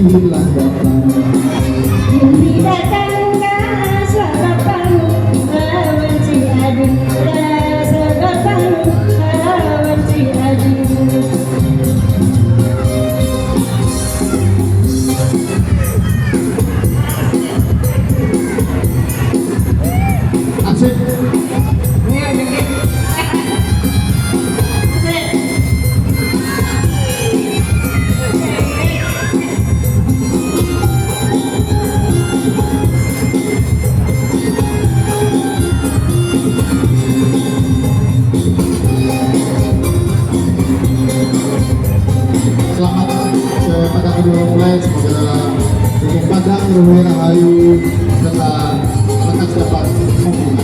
hilang datang. Bumi datang rasa bapamu benci aduh, rasa bapamu benci aduh. Asik. Selamat kepada kedua mempelai, semoga dalam hukum padang, rumah rahayu, serta lekas dapat hubungan.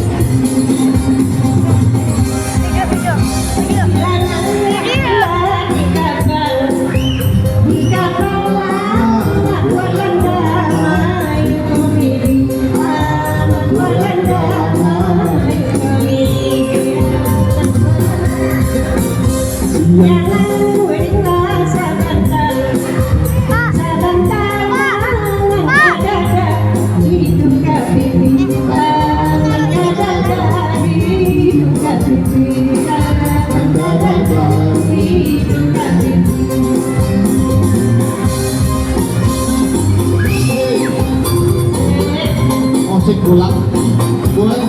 Musik pulang, boleh.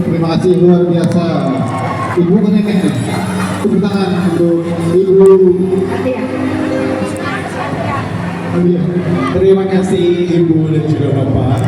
Terima kasih luar biasa. Ibu keneknya, tepuk tangan untuk Ibu. Terima kasih Ibu dan juga Bapak.